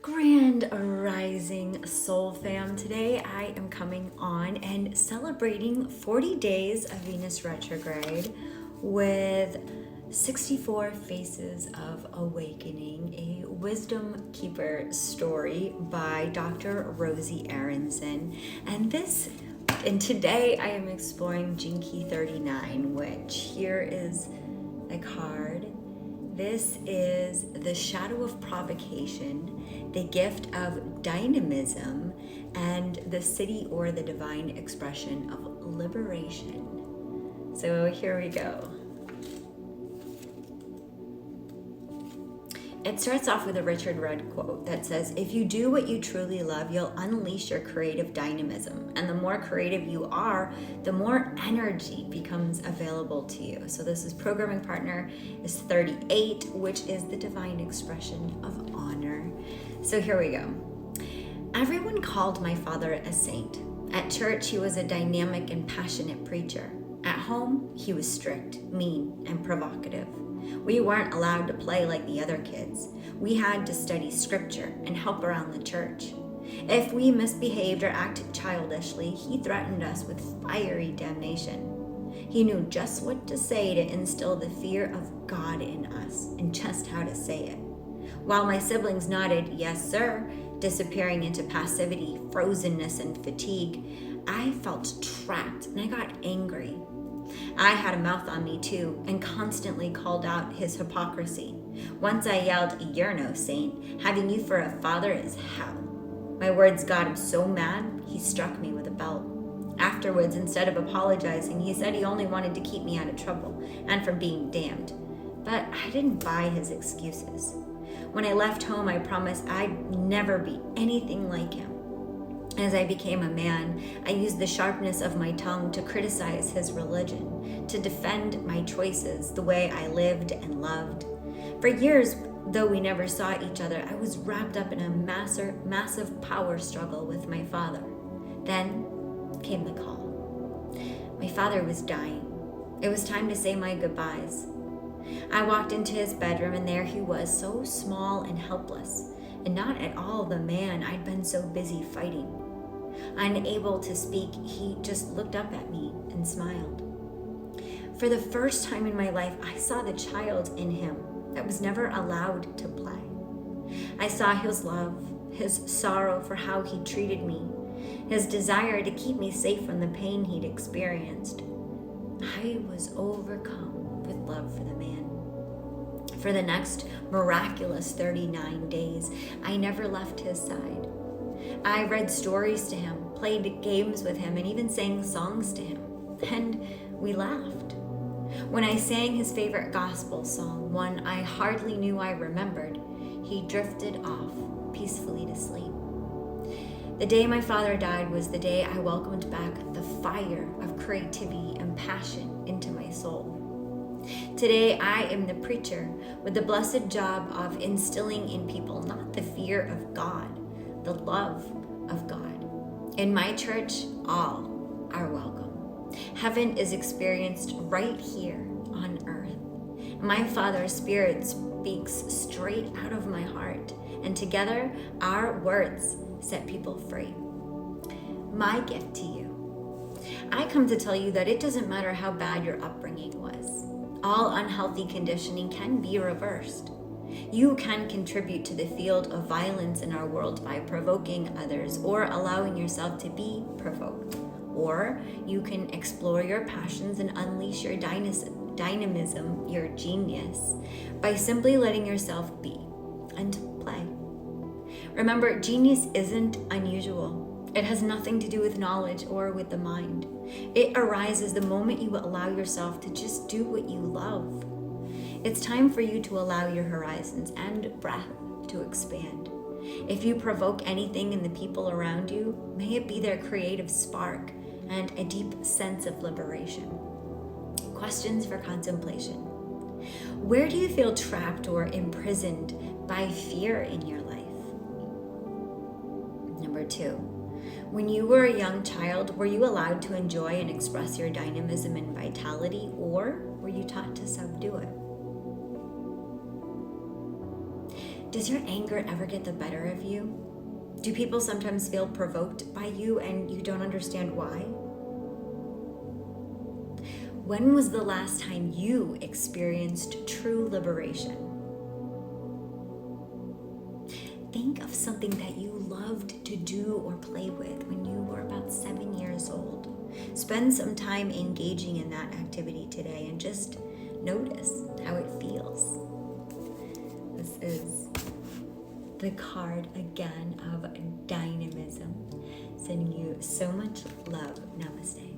Grand Rising Soul Fam. Today I am coming on and celebrating 40 days of Venus retrograde with 64 Faces of Awakening, a wisdom keeper story by Dr. Rosy Aronson. And today I am exploring Gene Key 39, which here is a card. This is the shadow of provocation, the gift of dynamism, and the city or the divine expression of liberation. So here we go. It starts off with a Richard Rudd quote that says, "If you do what you truly love, you'll unleash your creative dynamism. And the more creative you are, the more energy becomes available to you." So this is programming partner is 38, which is the divine expression of honor. So here we go. Everyone called my father a saint. At church, he was a dynamic and passionate preacher. At home, he was strict, mean, and provocative. We weren't allowed to play like the other kids. We had to study scripture and help around the church. If we misbehaved or acted childishly, he threatened us with fiery damnation. He knew just what to say to instill the fear of God in us and just how to say it. While my siblings nodded, "Yes, sir," disappearing into passivity, frozenness, and fatigue, I felt trapped and I got angry. I had a mouth on me too and constantly called out his hypocrisy. Once I yelled, "You're no saint. Having you for a father is hell." My words got him so mad, he struck me with a belt. Afterwards, instead of apologizing, he said he only wanted to keep me out of trouble and from being damned. But I didn't buy his excuses. When I left home, I promised I'd never be anything like him. As I became a man, I used the sharpness of my tongue to criticize his religion, to defend my choices, the way I lived and loved. For years, though we never saw each other, I was wrapped up in a massive power struggle with my father. Then came the call. My father was dying. It was time to say my goodbyes. I walked into his bedroom and there he was, so small and helpless, and not at all the man I'd been so busy fighting. Unable to speak, he just looked up at me and smiled. For the first time in my life, I saw the child in him that was never allowed to play. I saw his love, his sorrow for how he treated me, his desire to keep me safe from the pain he'd experienced. I was overcome with love for the man. For the next miraculous 39 days, I never left his side. I read stories to him, played games with him, and even sang songs to him. And we laughed. When I sang his favorite gospel song, one I hardly knew I remembered, he drifted off peacefully to sleep. The day my father died was the day I welcomed back the fire of creativity and passion into my soul. Today, I am the preacher with the blessed job of instilling in people not the fear of God, the love of God. In my church, all are welcome. Heaven is experienced right here on earth. My Father's Spirit speaks straight out of my heart, and together our words set people free. My gift to you. I come to tell you that it doesn't matter how bad your upbringing was. All unhealthy conditioning can be reversed. You can contribute to the field of violence in our world by provoking others or allowing yourself to be provoked. Or you can explore your passions and unleash your dynamism, your genius, by simply letting yourself be and play. Remember, genius isn't unusual. It has nothing to do with knowledge or with the mind. It arises the moment you allow yourself to just do what you love. It's time for you to allow your horizons and breath to expand. If you provoke anything in the people around you, may it be their creative spark and a deep sense of liberation. Questions for contemplation. Where do you feel trapped or imprisoned by fear in your life? Number 2. When you were a young child, were you allowed to enjoy and express your dynamism and vitality, or were you taught to subdue it? Does your anger ever get the better of you? Do people sometimes feel provoked by you and you don't understand why? When was the last time you experienced true liberation? Think of something that you loved to do or play with when you were about 7 years old. Spend some time engaging in that activity today and just notice how it feels. This is the card again of dynamism. Sending you so much love. Namaste.